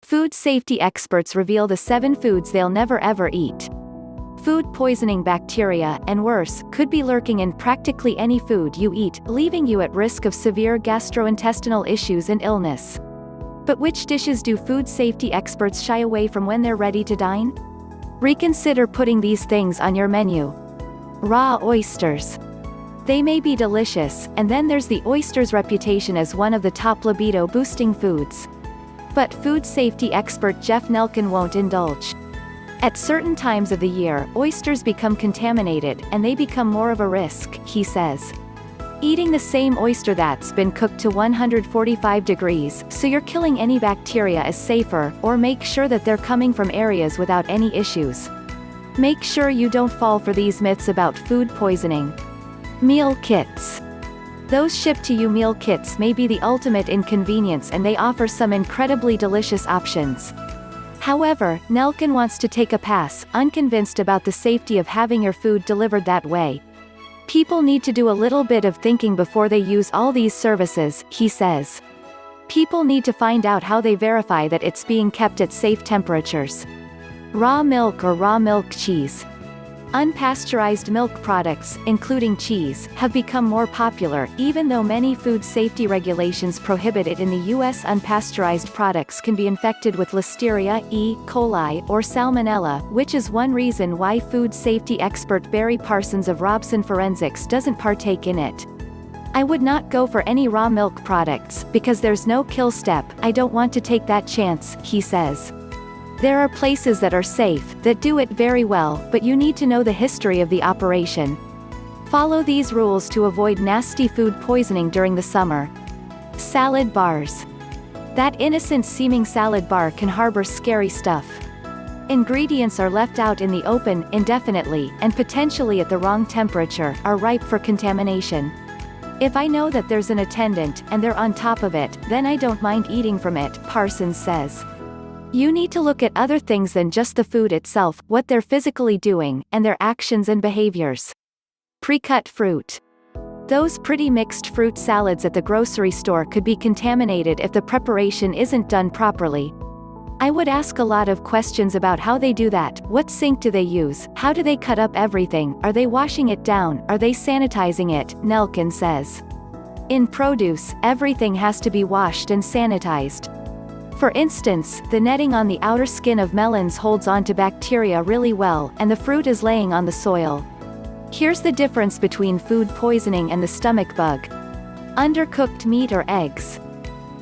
Food safety experts reveal the 7 foods they'll never ever eat. Food poisoning bacteria, and worse, could be lurking in practically any food you eat, leaving you at risk of severe gastrointestinal issues and illness. But which dishes do food safety experts shy away from when they're ready to dine? Reconsider putting these things on your menu. Raw oysters. They may be delicious, and then there's the oyster's reputation as one of the top libido-boosting foods. But food safety expert Jeff Nelken won't indulge. At certain times of the year, oysters become contaminated, and they become more of a risk, he says. Eating the same oyster that's been cooked to 145 degrees, so you're killing any bacteria, is safer, or make sure that they're coming from areas without any issues. Make sure you don't fall for these myths about food poisoning. Meal kits. Those shipped-to-you meal kits may be the ultimate inconvenience, and they offer some incredibly delicious options. However, Nelken wants to take a pass, unconvinced about the safety of having your food delivered that way. People need to do a little bit of thinking before they use all these services, he says. People need to find out how they verify that it's being kept at safe temperatures. Raw milk or raw milk cheese. Unpasteurized milk products, including cheese, have become more popular, even though many food safety regulations prohibit it in the U.S. Unpasteurized products can be infected with Listeria, E. coli, or Salmonella, which is one reason why food safety expert Barry Parsons of Robson Forensics doesn't partake in it. I would not go for any raw milk products, because there's no kill step. I don't want to take that chance, he says. There are places that are safe, that do it very well, but you need to know the history of the operation. Follow these rules to avoid nasty food poisoning during the summer. Salad bars. That innocent-seeming salad bar can harbor scary stuff. Ingredients are left out in the open, indefinitely, and potentially at the wrong temperature, are ripe for contamination. If I know that there's an attendant, and they're on top of it, then I don't mind eating from it, Parsons says. You need to look at other things than just the food itself, what they're physically doing, and their actions and behaviors. Pre-cut fruit. Those pretty mixed fruit salads at the grocery store could be contaminated if the preparation isn't done properly. I would ask a lot of questions about how they do that. What sink do they use? How do they cut up everything? Are they washing it down? Are they sanitizing it? Nelken says. In produce, everything has to be washed and sanitized. For instance, the netting on the outer skin of melons holds onto bacteria really well, and the fruit is laying on the soil. Here's the difference between food poisoning and the stomach bug. Undercooked meat or eggs.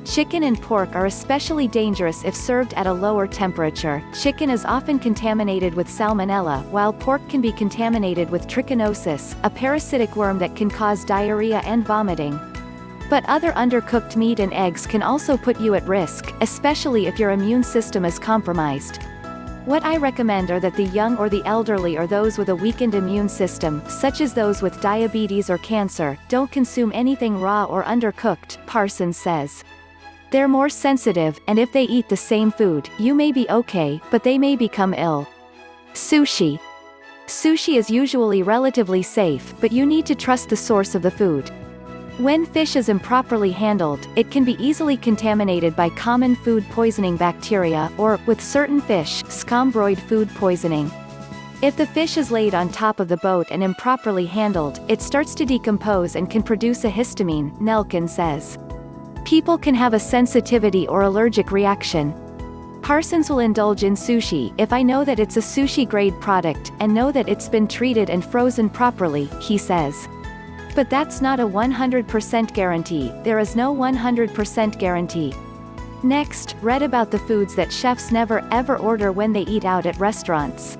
Chicken and pork are especially dangerous if served at a lower temperature. Chicken is often contaminated with salmonella, while pork can be contaminated with trichinosis, a parasitic worm that can cause diarrhea and vomiting. But other undercooked meat and eggs can also put you at risk, especially if your immune system is compromised. What I recommend are that the young or the elderly or those with a weakened immune system, such as those with diabetes or cancer, don't consume anything raw or undercooked, Parsons says. They're more sensitive, and if they eat the same food, you may be okay, but they may become ill. Sushi. Sushi is usually relatively safe, but you need to trust the source of the food. When fish is improperly handled, it can be easily contaminated by common food poisoning bacteria, or, with certain fish, scombroid food poisoning. If the fish is laid on top of the boat and improperly handled, it starts to decompose and can produce a histamine, Nelken says. People can have a sensitivity or allergic reaction. Parsons will indulge in sushi if I know that it's a sushi-grade product, and know that it's been treated and frozen properly, he says. But that's not a 100% guarantee. There is no 100% guarantee. Next, read about the foods that chefs never ever order when they eat out at restaurants.